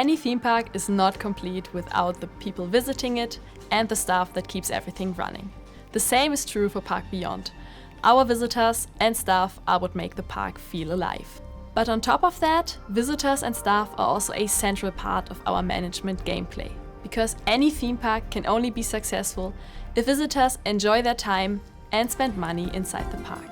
any theme park is not complete without the people visiting it and the staff that keeps everything running. The same is true for Park Beyond. Our visitors and staff are what make the park feel alive. But on top of that, visitors and staff are also a central part of our management gameplay. Because any theme park can only be successful if visitors enjoy their time and spend money inside the park.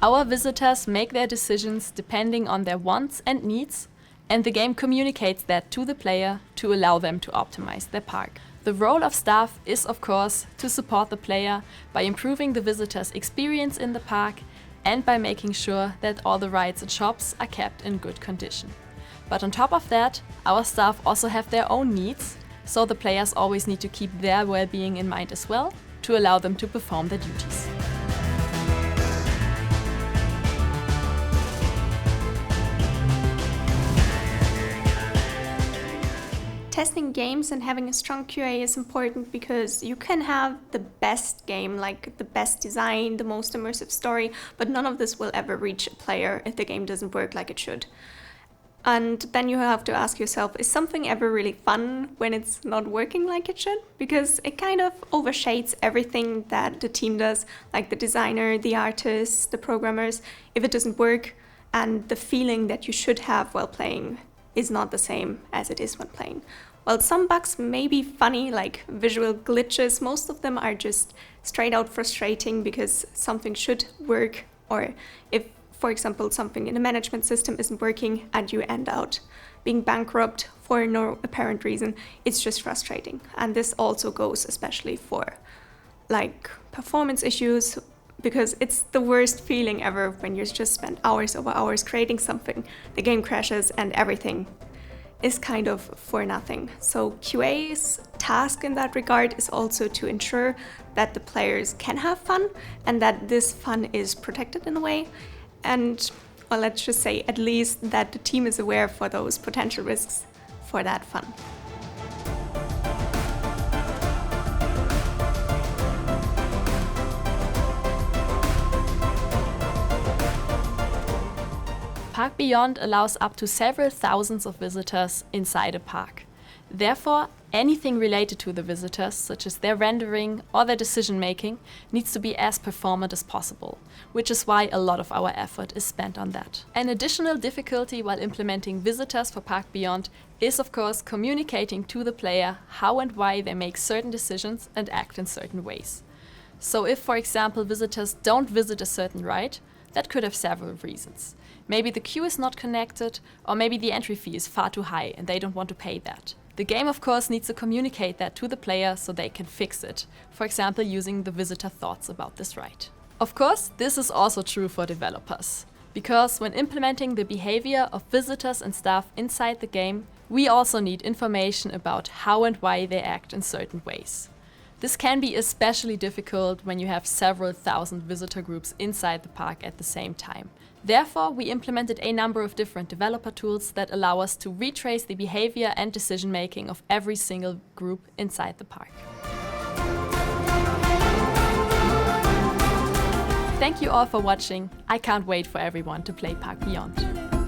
Our visitors make their decisions depending on their wants and needs, and the game communicates that to the player to allow them to optimize their park. The role of staff is, of course, to support the player by improving the visitor's experience in the park and by making sure that all the rides and shops are kept in good condition. But on top of that, our staff also have their own needs, so the players always need to keep their well-being in mind as well to allow them to perform their duties. Testing games and having a strong QA is important because you can have the best game, like the best design, the most immersive story, but none of this will ever reach a player if the game doesn't work like it should. And then you have to ask yourself, is something ever really fun when it's not working like it should? Because it kind of overshades everything that the team does, like the designer, the artists, the programmers. If it doesn't work, and the feeling that you should have while playing is not the same as it is when playing. While some bugs may be funny, like visual glitches, most of them are just straight out frustrating because something should work, or if, for example, something in the management system isn't working and you end out being bankrupt for no apparent reason, it's just frustrating. And this also goes especially for like performance issues, because it's the worst feeling ever when you just spend hours over hours creating something, the game crashes and everything is kind of for nothing. So QA's task in that regard is also to ensure that the players can have fun and that this fun is protected in a way. And, well, let's just say at least that the team is aware for those potential risks for that fun. Park Beyond allows up to several thousands of visitors inside a park. Therefore, anything related to the visitors, such as their rendering or their decision making, needs to be as performant as possible, which is why a lot of our effort is spent on that. An additional difficulty while implementing visitors for Park Beyond is, of course, communicating to the player how and why they make certain decisions and act in certain ways. So if, for example, visitors don't visit a certain ride, that could have several reasons. Maybe the queue is not connected, or maybe the entry fee is far too high and they don't want to pay that. The game, of course, needs to communicate that to the player so they can fix it, for example, using the visitor thoughts about this ride. Of course, this is also true for developers, because when implementing the behavior of visitors and staff inside the game, we also need information about how and why they act in certain ways. This can be especially difficult when you have several thousand visitor groups inside the park at the same time. Therefore, we implemented a number of different developer tools that allow us to retrace the behavior and decision-making of every single group inside the park. Thank you all for watching. I can't wait for everyone to play Park Beyond.